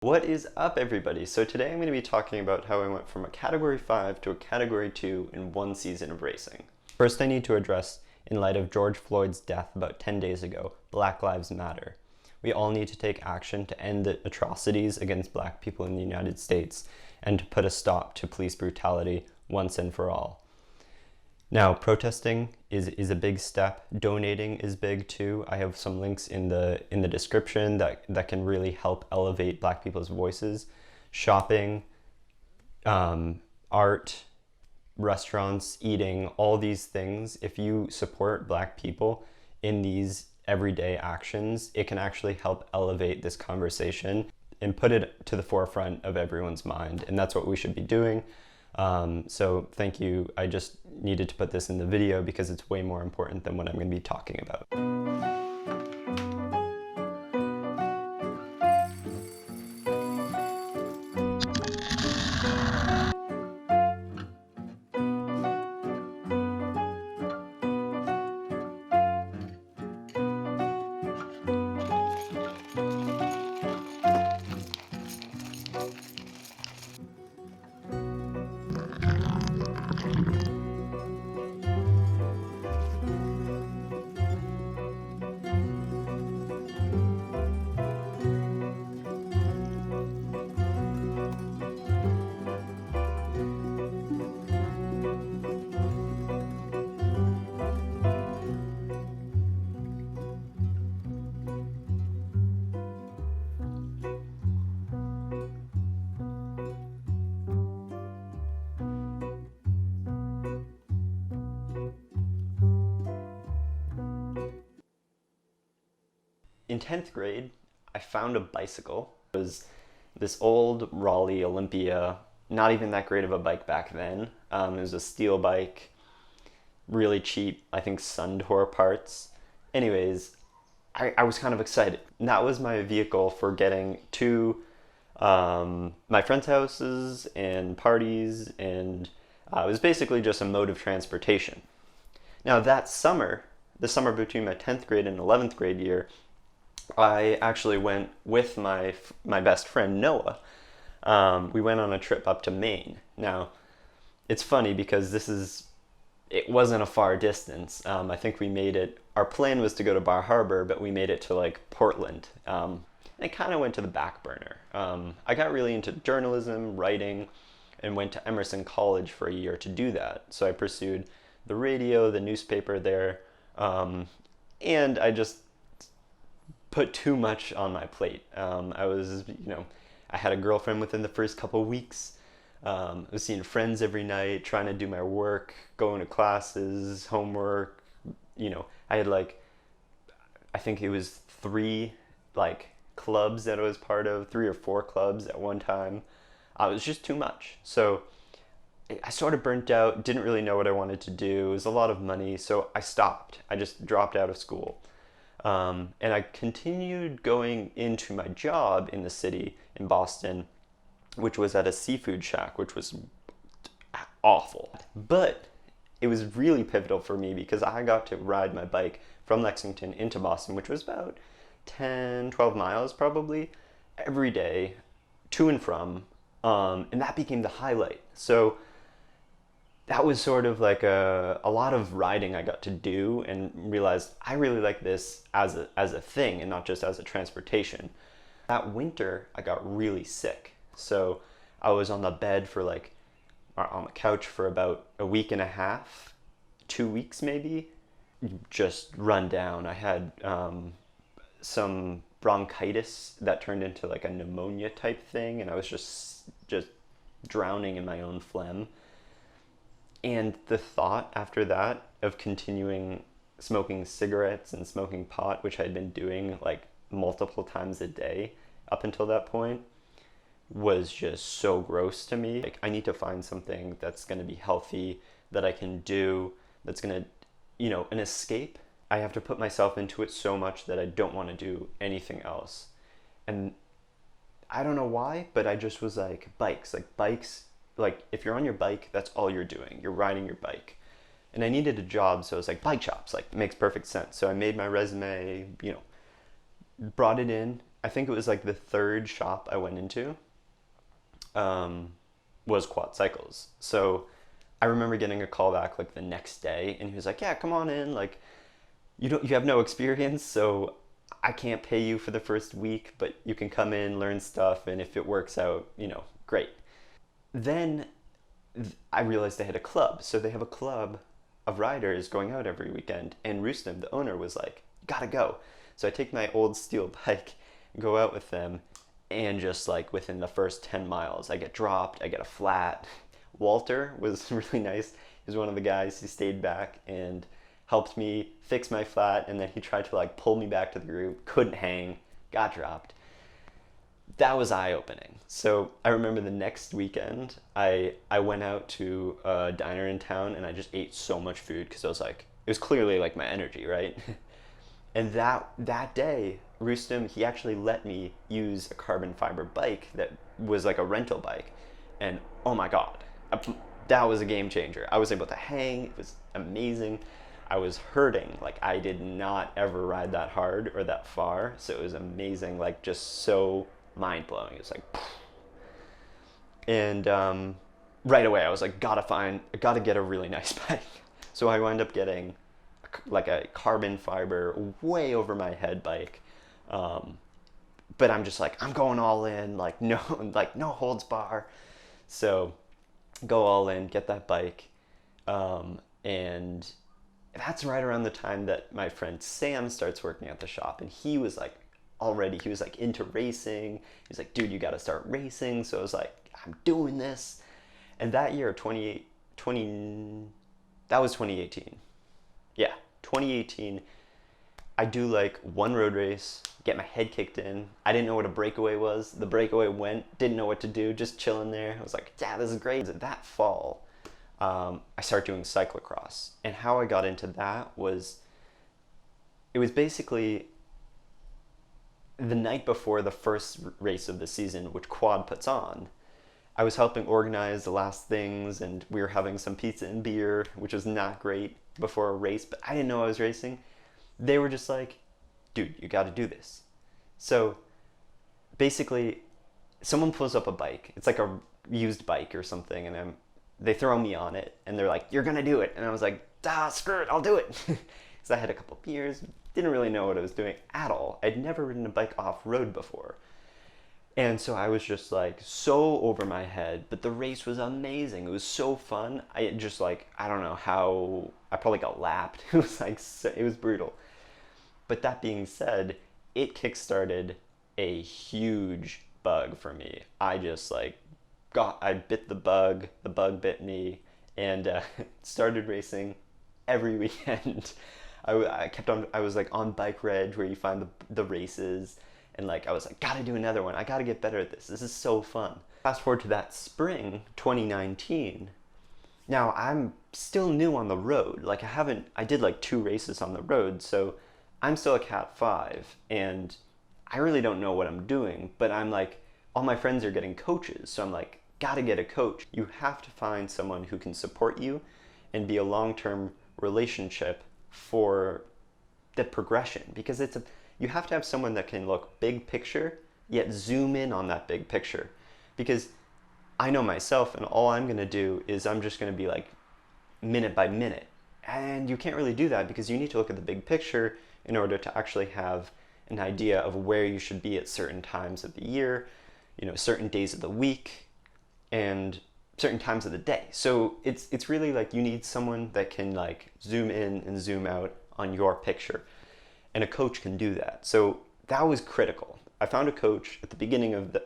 What is up, everybody? So today I'm going to be talking about how I went from a Category 5 to a Category 2 in one season of racing. First, I need to address, in light of George Floyd's death about 10 days ago, Black Lives Matter. We all need to take action to end the atrocities against black people in the United States and to put a stop to police brutality once and for all. Now, protesting is a big step. Donating is big too. I have some links in the description that can really help elevate black people's voices. Shopping, art, restaurants, eating, all these things. If you support black people in these everyday actions, it can actually help elevate this conversation and put it to the forefront of everyone's mind. And that's what we should be doing. So thank you. I just needed to put this in the video because it's way more important than what I'm going to be talking about. In 10th grade, I found a bicycle. It was this old Raleigh Olympia, not even that great of a bike back then. It was a steel bike, really cheap, I think Suntour parts. Anyways, I was kind of excited. And that was my vehicle for getting to my friends' houses and parties, and it was basically just a mode of transportation. Now that summer, the summer between my 10th grade and 11th grade year, I actually went with my best friend Noah. We went on a trip up to Maine. Now, it's funny because it wasn't a far distance. I think we made it, our plan was to go to Bar Harbor, but we made it to like Portland. And it kind of went to the back burner. I got really into journalism, writing, and went to Emerson College for a year to do that. So I pursued the radio, the newspaper there, and I just put too much on my plate. I had a girlfriend within the first couple weeks. I was seeing friends every night, trying to do my work, going to classes, homework. I had I think it was three clubs that I was part of, 3 or 4 clubs at one time. It was just too much. So I sort of burnt out, didn't really know what I wanted to do. It was a lot of money, so I stopped. I just dropped out of school. And I continued going into my job in the city in Boston, which was at a seafood shack, which was awful. But it was really pivotal for me because I got to ride my bike from Lexington into Boston, which was about 10, 12 miles probably, every day, to and from. And that became the highlight. So that was sort of like a lot of riding I got to do, and realized I really like this as a thing and not just as a transportation. That winter, I got really sick. So I was on the bed on the couch for about a week and a half, 2 weeks maybe, just run down. I had some bronchitis that turned into like a pneumonia type thing, and I was just drowning in my own phlegm. And the thought after that of continuing smoking cigarettes and smoking pot, which I had been doing like multiple times a day up until that point, was just so gross to me. Like, I need to find something that's going to be healthy, that I can do, that's going to, an escape. I have to put myself into it so much that I don't want to do anything else. And I don't know why, but I just was like, bikes, if you're on your bike, that's all you're doing. You're riding your bike. And I needed a job, so I was like, bike shops, it makes perfect sense. So I made my resume, brought it in, I think it was like the third shop I went into um, was Quad Cycles. So I remember getting a call back like the next day, and he was like, "Yeah, come on in. Like, you have no experience, so I can't pay you for the first week, but you can come in, learn stuff, and if it works out, great." Then I realized they had a club, so they have a club of riders going out every weekend, and Rustem, the owner, was like, "Gotta go." So I take my old steel bike, go out with them, and just like within the first 10 miles, I get dropped, I get a flat. Walter was really nice. He was one of the guys who stayed back and helped me fix my flat, and then he tried to like pull me back to the group, couldn't hang, got dropped. That was eye-opening. So I remember the next weekend, I went out to a diner in town, and I just ate so much food because I was like, it was clearly like my energy, right? And that day, Rustem, he actually let me use a carbon fiber bike that was like a rental bike. And oh my God, that was a game changer. I was able to hang, it was amazing. I was hurting, like I did not ever ride that hard or that far. So it was amazing, like just so mind blowing. It was like, and right away I was like, gotta get a really nice bike. So I wound up getting like a carbon fiber, way over my head bike. Um, but I'm just like, I'm going all in, like no, like no holds bar. So go all in, get that bike. And that's right around the time that my friend Sam starts working at the shop, and he was like into racing. He's like, "Dude, you got to start racing." So I was like, I'm doing this. And that year, 20, that was 2018. Yeah, 2018, I do like one road race, get my head kicked in. I didn't know what a breakaway was. The breakaway went, didn't know what to do, just chilling there. I was like, yeah, this is great. That fall, I started doing cyclocross. And how I got into that was, it was basically the night before the first race of the season, which Quad puts on. I was helping organize the last things, and we were having some pizza and beer, which was not great before a race, but I didn't know I was racing. They were just like, "Dude, you got to do this." So basically, someone pulls up a bike. It's like a used bike or something, and they throw me on it, and they're like, "You're gonna do it," and I was like, screw it, I'll do it." Because I had a couple beers, didn't really know what I was doing at all. I'd never ridden a bike off road before. And so I was just like so over my head, but the race was amazing. It was so fun. I just like, I don't know how, I probably got lapped. It was like, it was brutal. But that being said, it kickstarted a huge bug for me. I just like I bit the bug bit me, and started racing every weekend. I was like on Bike Reg, where you find the races, and like I was like, gotta do another one. I gotta get better at this. This is so fun. Fast forward to that spring, 2019. Now I'm still new on the road. Like I did like 2 races on the road, so I'm still a Cat 5, and I really don't know what I'm doing, but I'm like, all my friends are getting coaches, so I'm like, gotta get a coach. You have to find someone who can support you and be a long-term relationship for the progression, because you have to have someone that can look big picture yet zoom in on that big picture. Because I know myself, and all I'm going to do is I'm just going to be like minute by minute, and you can't really do that because you need to look at the big picture in order to actually have an idea of where you should be at certain times of the year, certain days of the week, and certain times of the day. So it's really like you need someone that can like zoom in and zoom out on your picture, and a coach can do that. So that was critical. I found a coach at the beginning of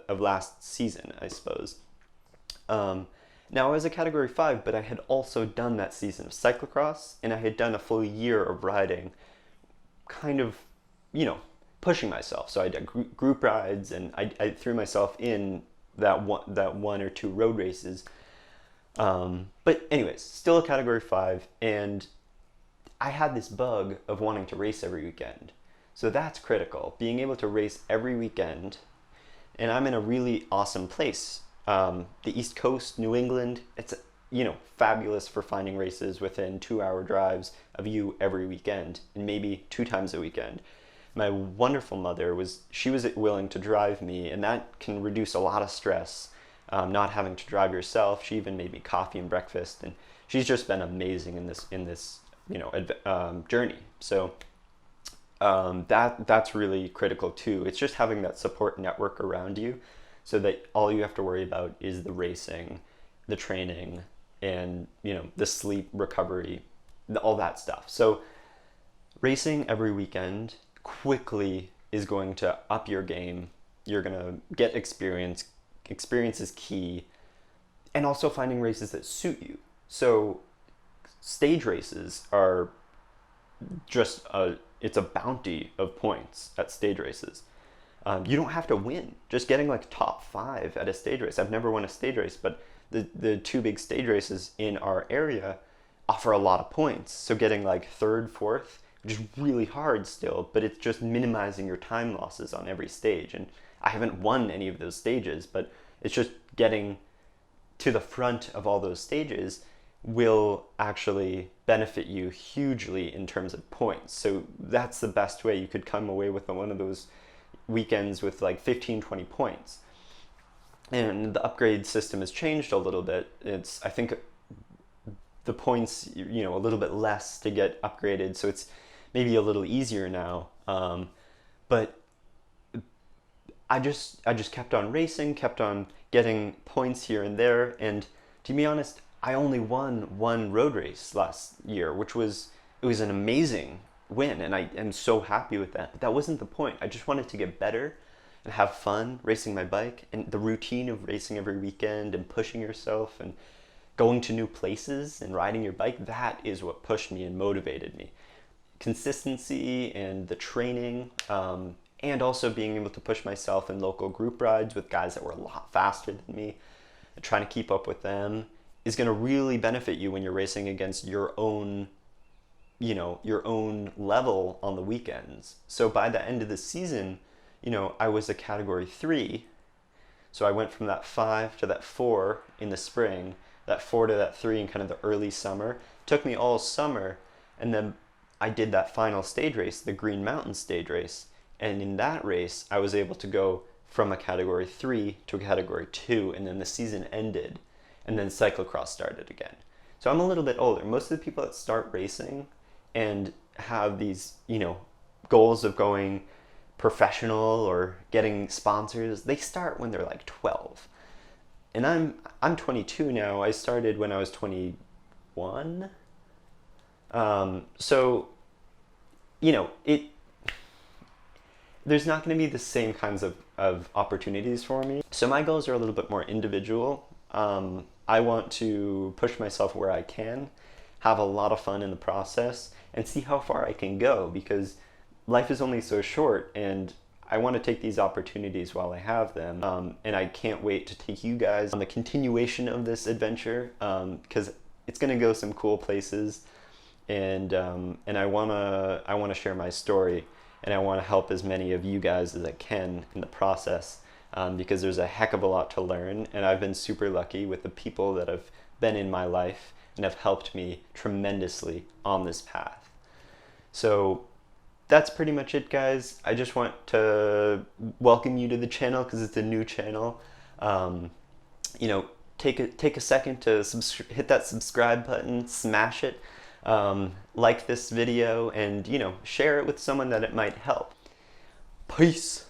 of last season, I suppose. Now I was a Category 5, but I had also done that season of cyclocross, and I had done a full year of riding, kind of, pushing myself. So I did group rides, and I threw myself in that one or 2 road races. But anyways, still a Category 5, and I had this bug of wanting to race every weekend. So that's critical, being able to race every weekend. And I'm in a really awesome place. The East Coast, New England, it's fabulous for finding races within 2-hour drives of you every weekend, and maybe 2 times a weekend. my wonderful mother she was willing to drive me, and that can reduce a lot of stress. Not having to drive yourself. She even made me coffee and breakfast, and she's just been amazing in this journey. So that's really critical too. It's just having that support network around you, so that all you have to worry about is the racing, the training, and the sleep, recovery, all that stuff. So racing every weekend quickly is going to up your game. You're gonna get experience. Experience is key, and also finding races that suit you. So stage races are just it's a bounty of points at stage races. You don't have to win. Just getting like top 5 at a stage race. I've never won a stage race, but the 2 big stage races in our area offer a lot of points. So getting like 3rd, 4th, which is really hard still, but it's just minimizing your time losses on every stage. And I haven't won any of those stages, but it's just getting to the front of all those stages will actually benefit you hugely in terms of points. So that's the best way. You could come away with one of those weekends with like 15, 20 points. And the upgrade system has changed a little bit. I think the points, a little bit less to get upgraded, so it's maybe a little easier now. But I just kept on racing, kept on getting points here and there, and to be honest, I only won 1 road race last year, which was an amazing win, and I am so happy with that. But that wasn't the point. I just wanted to get better and have fun racing my bike, and the routine of racing every weekend and pushing yourself and going to new places and riding your bike, that is what pushed me and motivated me. Consistency and the training, and also being able to push myself in local group rides with guys that were a lot faster than me, and trying to keep up with them is going to really benefit you when you're racing against your own level on the weekends. So by the end of the season, I was a category 3. So I went from that 5 to that 4 in the spring, that 4 to that 3 in kind of the early summer. It took me all summer, and then I did that final stage race, the Green Mountain stage race. And in that race, I was able to go from a category 3 to a category 2, and then the season ended, and then cyclocross started again. So I'm a little bit older. Most of the people that start racing and have these, goals of going professional or getting sponsors, they start when they're like 12. And I'm 22 now. I started when I was 21. So, there's not going to be the same kinds of opportunities for me. So my goals are a little bit more individual. I want to push myself where I can, have a lot of fun in the process, and see how far I can go, because life is only so short, and I want to take these opportunities while I have them. And I can't wait to take you guys on the continuation of this adventure, because it's going to go some cool places, and I want to share my story, and I want to help as many of you guys as I can in the process, because there's a heck of a lot to learn, and I've been super lucky with the people that have been in my life and have helped me tremendously on this path. So that's pretty much it, guys. I just want to welcome you to the channel because it's a new channel. Take a second to hit that subscribe button, smash it, like this video, and share it with someone that it might help. Peace.